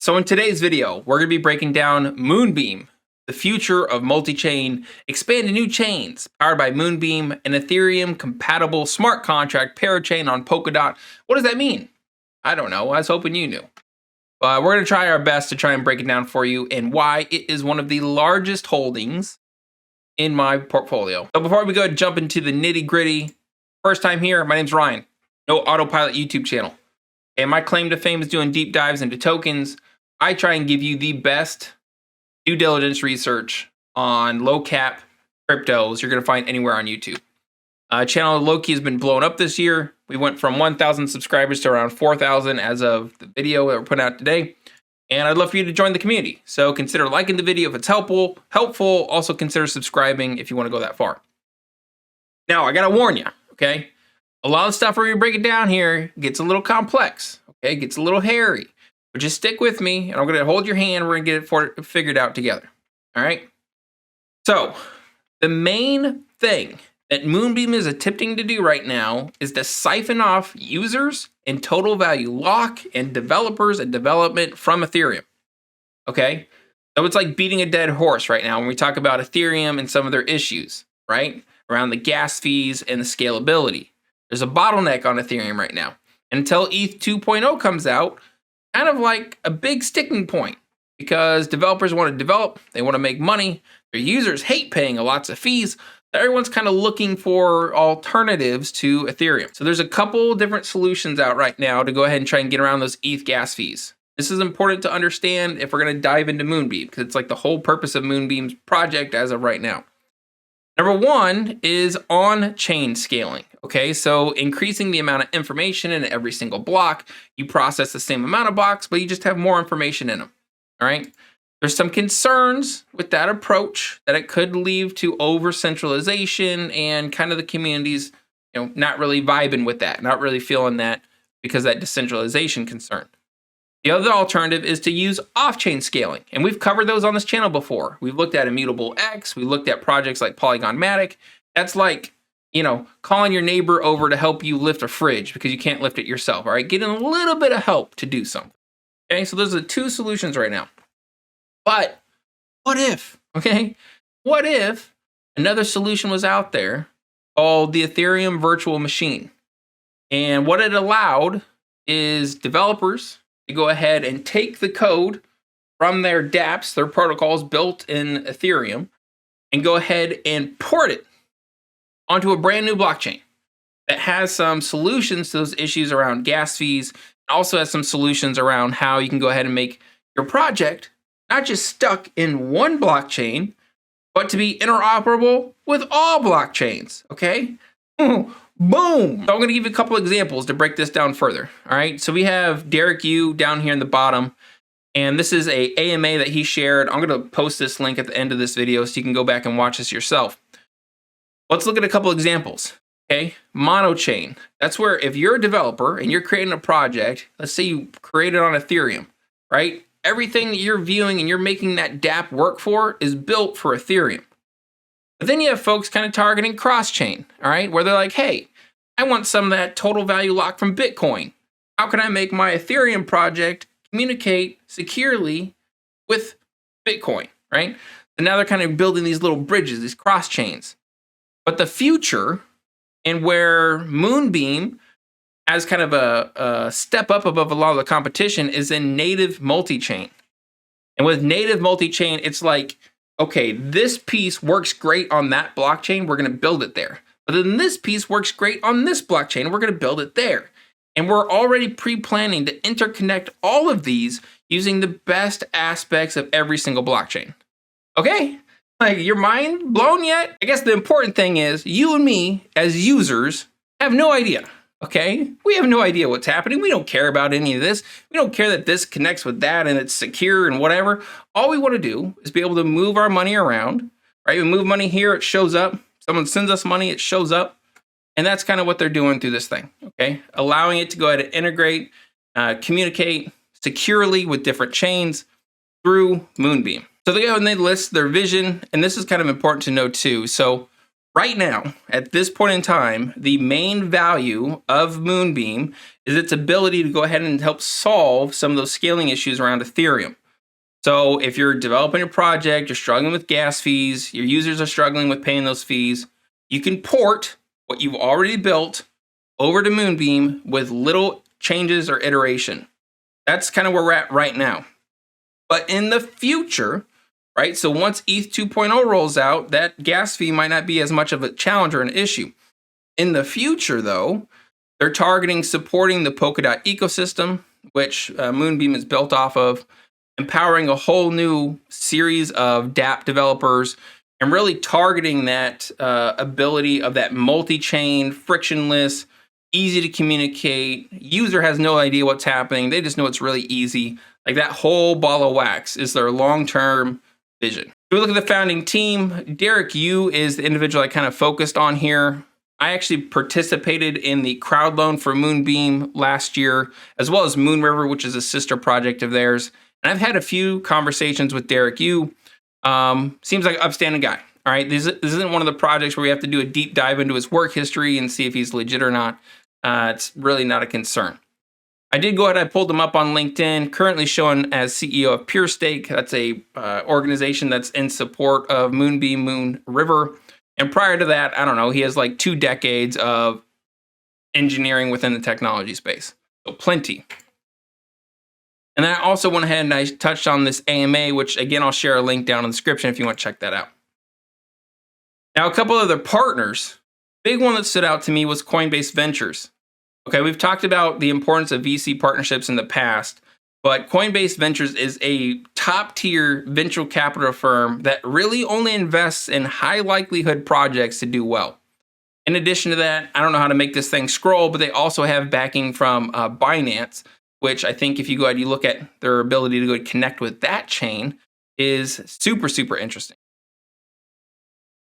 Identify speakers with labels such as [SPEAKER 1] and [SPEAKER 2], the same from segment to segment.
[SPEAKER 1] So in today's video, we're going to be breaking down Moonbeam, the future of multi-chain, expanded new chains powered by Moonbeam, an Ethereum compatible smart contract parachain on Polkadot. What does that mean? I don't know. I was hoping you knew. We're going to try our best to try and break it down for you and why it is one of the largest holdings in my portfolio. So before we go and jump into the nitty gritty, first time here, my name's Ryan, No Autopilot YouTube channel. And my claim to fame is doing deep dives into tokens. I try and give you the best due diligence research on low cap cryptos you're going to find anywhere on YouTube. Channel Loki has been blown up this year. We went from 1,000 subscribers to around 4,000 as of the video that we're putting out today. And I'd love for you to join the community. So consider liking the video if it's helpful. Also consider subscribing if you want to go that far. Now, I got to warn you, okay? A lot of stuff we're going to break it down here gets a little complex, okay? Gets a little hairy. But just stick with me, and I'm going to hold your hand. We're going to get it figured out together, all right? So, the main thing that Moonbeam is attempting to do right now is to siphon off users and total value lock and developers and development from Ethereum, okay? So it's like beating a dead horse right now when we talk about Ethereum and some of their issues, right? Around the gas fees and the scalability. There's a bottleneck on Ethereum right now. Until ETH 2.0 comes out, kind of like a big sticking point because developers want to develop, they want to make money, their users hate paying lots of fees. Everyone's kind of looking for alternatives to Ethereum. So there's a couple different solutions out right now to go ahead and try and get around those ETH gas fees. This is important to understand if we're going to dive into Moonbeam because it's like the whole purpose of Moonbeam's project as of right now. Number one is on-chain scaling. Okay, so increasing the amount of information in every single block. You process the same amount of blocks, but you just have more information in them. All right. There's some concerns with that approach that it could lead to over-centralization and kind of the communities, not really vibing with that, not really feeling that because of that decentralization concern. The other alternative is to use off-chain scaling, and we've covered those on this channel before. We've looked at Immutable X, we looked at projects like Polygonmatic. That's like, calling your neighbor over to help you lift a fridge because you can't lift it yourself, all right? Getting a little bit of help to do something, okay? So those are the two solutions right now. But what if, okay? What if another solution was out there called the Ethereum virtual machine? And what it allowed is developers to go ahead and take the code from their dApps, their protocols built in Ethereum, and go ahead and port it onto a brand new blockchain that has some solutions to those issues around gas fees, and also has some solutions around how you can go ahead and make your project not just stuck in one blockchain, but to be interoperable with all blockchains, okay? Boom! So I'm going to give you a couple examples to break this down further, all right? So we have Derek Yu down here in the bottom, and this is a AMA that he shared. I'm going to post this link at the end of this video so you can go back and watch this yourself. Let's look at a couple examples, okay? Monochain. That's where if you're a developer and you're creating a project, let's say you create it on Ethereum, right? Everything that you're viewing and you're making that dApp work for is built for Ethereum. But then you have folks kind of targeting cross-chain, all right? Where they're like, hey, I want some of that total value lock from Bitcoin. How can I make my Ethereum project communicate securely with Bitcoin, right? And now they're kind of building these little bridges, these cross-chains. But the future, and where Moonbeam as kind of a step up above a lot of the competition, is in native multi-chain. And with native multi-chain, it's like, okay, this piece works great on that blockchain, we're going to build it there. But then this piece works great on this blockchain, we're going to build it there. And we're already pre-planning to interconnect all of these using the best aspects of every single blockchain. Okay? Like, your mind blown yet? I guess the important thing is you and me as users have no idea. Okay, we have no idea what's happening. We don't care about any of this. We don't care that this connects with that and it's secure and whatever. All we want to do is be able to move our money around, right? We move money here, it shows up. Someone sends us money, it shows up. And that's kind of what they're doing through this thing, okay? Allowing it to go ahead and integrate, communicate securely with different chains through Moonbeam. So they go and they list their vision, and this is kind of important to know too. So Right now, at this point in time, the main value of Moonbeam is its ability to go ahead and help solve some of those scaling issues around Ethereum. So if you're developing a project, you're struggling with gas fees, your users are struggling with paying those fees, you can port what you've already built over to Moonbeam with little changes or iteration. That's kind of where we're at right now. But in the future, right, so once ETH 2.0 rolls out, that gas fee might not be as much of a challenge or an issue. In the future, though, they're targeting supporting the Polkadot ecosystem, which Moonbeam is built off of, empowering a whole new series of dApp developers, and really targeting that ability of that multi-chain, frictionless, easy to communicate. User has no idea what's happening. They just know it's really easy. Like that whole ball of wax is their long-term vision. If we look at the founding team, Derek Yu is the individual I kind of focused on here. I actually participated in the crowd loan for Moonbeam last year, as well as Moonriver, which is a sister project of theirs. And I've had a few conversations with Derek Yu. Seems like an upstanding guy. All right, this isn't one of the projects where we have to do a deep dive into his work history and see if he's legit or not. It's really not a concern. I did go ahead, I pulled him up on LinkedIn, currently shown as CEO of PureStake. That's a organization that's in support of Moonbeam, Moonriver. And prior to that, I don't know, he has like 2 decades of engineering within the technology space. So plenty. And then I also went ahead and I touched on this AMA, which again, I'll share a link down in the description if you want to check that out. Now, a couple other partners. Big one that stood out to me was Coinbase Ventures. Okay, we've talked about the importance of VC partnerships in the past, but Coinbase Ventures is a top-tier venture capital firm that really only invests in high likelihood projects to do well. In addition to that, I don't know how to make this thing scroll, but they also have backing from Binance, which I think if you go ahead and you look at their ability to go connect with that chain is super, super interesting.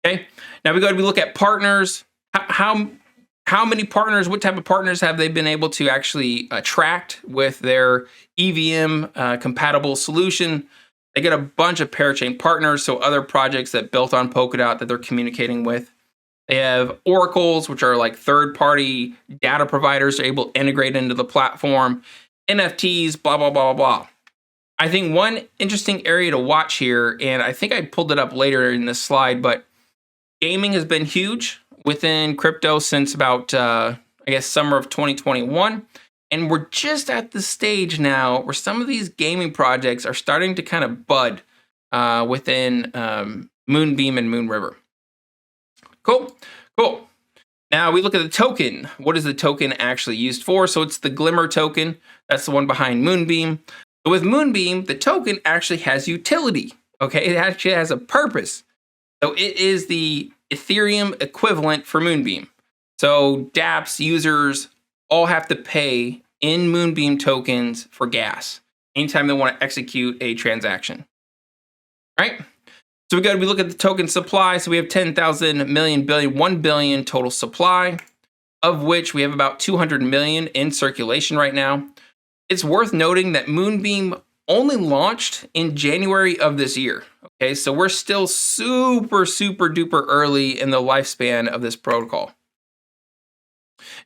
[SPEAKER 1] Okay, now we go ahead and we look at partners. How many partners, what type of partners have they been able to actually attract with their EVM compatible solution? They get a bunch of parachain partners, so other projects that built on Polkadot that they're communicating with. They have oracles, which are like third-party data providers are able to integrate into the platform. NFTs, blah, blah, blah, blah, blah. I think one interesting area to watch here, and I think I pulled it up later in this slide, but gaming has been huge within crypto since about, I guess, summer of 2021. And we're just at the stage now where some of these gaming projects are starting to kind of bud within Moonbeam and Moonriver. Cool. Now we look at the token. What is the token actually used for? So it's the GLMR token. That's the one behind Moonbeam. But with Moonbeam, the token actually has utility. Okay, it actually has a purpose. So it is the Ethereum equivalent for Moonbeam. So dApps users all have to pay in Moonbeam tokens for gas anytime they want to execute a transaction. All right. So we look at the token supply. So we have 10,000 million billion, 1 billion total supply, of which we have about 200 million in circulation right now. It's worth noting that Moonbeam only launched in January of this year. Okay, so we're still super, super duper early in the lifespan of this protocol.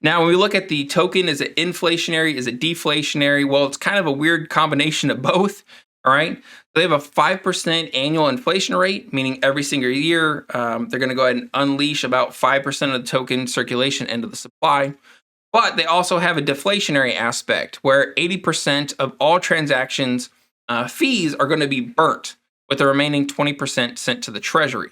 [SPEAKER 1] Now, when we look at the token, is it inflationary? Is it deflationary? Well, it's kind of a weird combination of both. All right, they have a 5% annual inflation rate, meaning every single year they're going to go ahead and unleash about 5% of the token circulation into the supply. But they also have a deflationary aspect where 80% of all transactions fees are going to be burnt, with the remaining 20% sent to the treasury.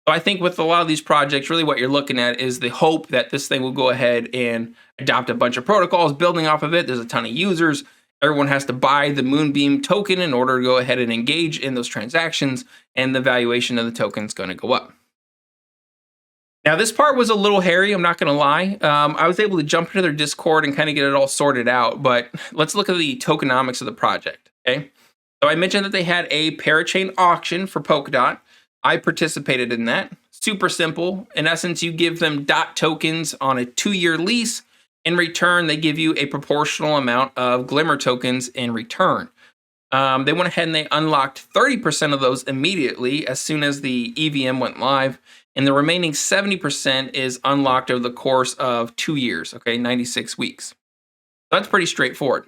[SPEAKER 1] So I think with a lot of these projects, really what you're looking at is the hope that this thing will go ahead and adopt a bunch of protocols building off of it. There's a ton of users. Everyone has to buy the Moonbeam token in order to go ahead and engage in those transactions, and the valuation of the token is going to go up. Now, this part was a little hairy, I'm not going to lie. I was able to jump into their Discord and kind of get it all sorted out, but let's look at the tokenomics of the project, okay? So I mentioned that they had a parachain auction for Polkadot. I participated in that. Super simple. In essence, you give them DOT tokens on a 2-year lease. In return, they give you a proportional amount of GLMR tokens in return. They went ahead and they unlocked 30% of those immediately as soon as the EVM went live. And the remaining 70% is unlocked over the course of 2 years, okay, 96 weeks. That's pretty straightforward.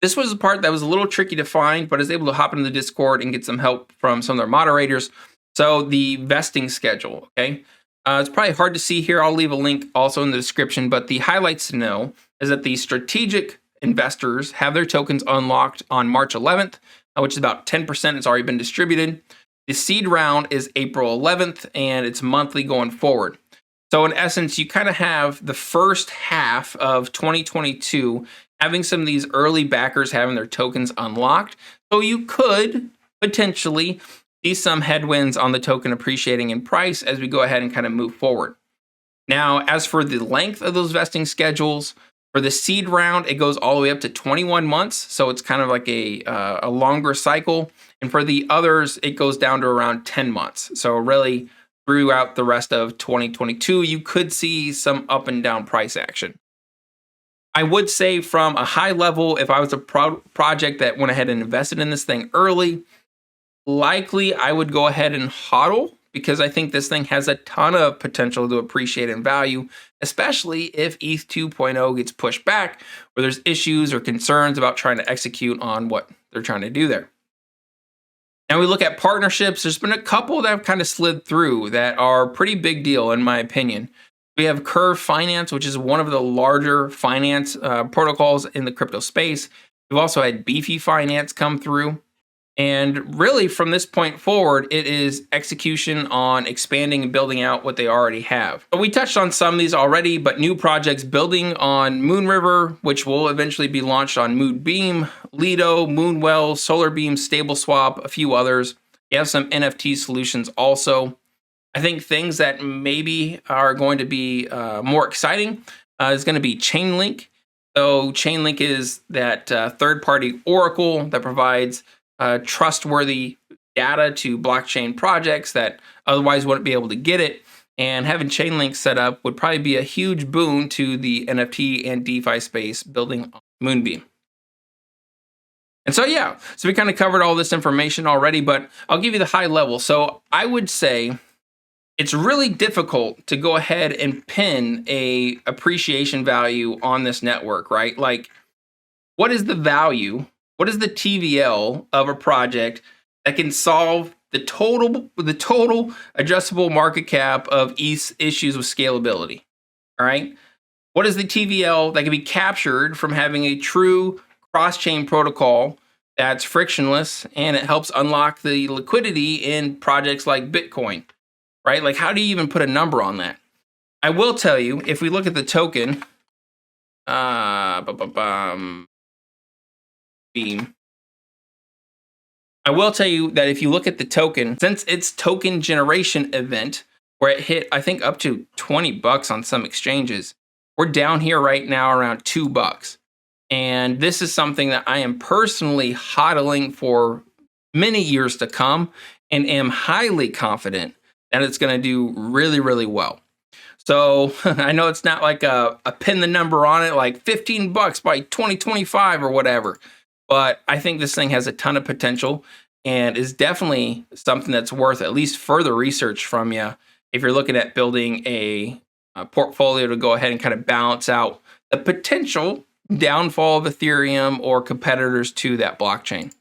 [SPEAKER 1] This was the part that was a little tricky to find, but I was able to hop into the Discord and get some help from some of their moderators. So the vesting schedule, okay? It's probably hard to see here. I'll leave a link also in the description, but the highlights to know is that the strategic investors have their tokens unlocked on March 11th, which is about 10%. It's already been distributed. The seed round is April 11th, and it's monthly going forward. So in essence, you kind of have the first half of 2022 having some of these early backers having their tokens unlocked. So you could potentially see some headwinds on the token appreciating in price as we go ahead and kind of move forward. Now, as for the length of those vesting schedules, for the seed round, it goes all the way up to 21 months. So it's kind of like a longer cycle. And for the others, it goes down to around 10 months. So really, throughout the rest of 2022, you could see some up and down price action. I would say from a high level, if I was a project that went ahead and invested in this thing early, likely I would go ahead and hodl because I think this thing has a ton of potential to appreciate in value, especially if ETH 2.0 gets pushed back or there's issues or concerns about trying to execute on what they're trying to do there. Now we look at partnerships. There's been a couple that have kind of slid through that are pretty big deal in my opinion. We have Curve Finance, which is one of the larger finance protocols in the crypto space. We've also had Beefy Finance come through. And really, from this point forward, it is execution on expanding and building out what they already have. But we touched on some of these already, but new projects building on Moonriver, which will eventually be launched on Moonbeam, Lido, Moonwell, SolarBeam, StableSwap, a few others. You have some NFT solutions also. I think things that maybe are going to be more exciting is going to be Chainlink. So Chainlink is that third-party oracle that provides trustworthy data to blockchain projects that otherwise wouldn't be able to get it. And having Chainlink set up would probably be a huge boon to the NFT and DeFi space building on Moonbeam. And so, yeah, so we kind of covered all this information already, but I'll give you the high level. So I would say it's really difficult to go ahead and pin a appreciation value on this network, right? Like, what is the value? What is the TVL of a project that can solve the total addressable market cap of ETH's issues with scalability? All right. What is the TVL that can be captured from having a true cross-chain protocol that's frictionless and it helps unlock the liquidity in projects like Bitcoin? Right? Like, how do you even put a number on that? I will tell you, if we look at the token, Beam, I will tell you that if you look at the token, since its token generation event, where it hit, I think, up to $20 on some exchanges, we're down here right now around $2. And this is something that I am personally hodling for many years to come and am highly confident that it's going to do really, really well. So I know it's not like a pin the number on it, like $15 by 2025 or whatever, but I think this thing has a ton of potential and is definitely something that's worth at least further research from you if you're looking at building a portfolio to go ahead and kind of balance out the potential downfall of Ethereum or competitors to that blockchain.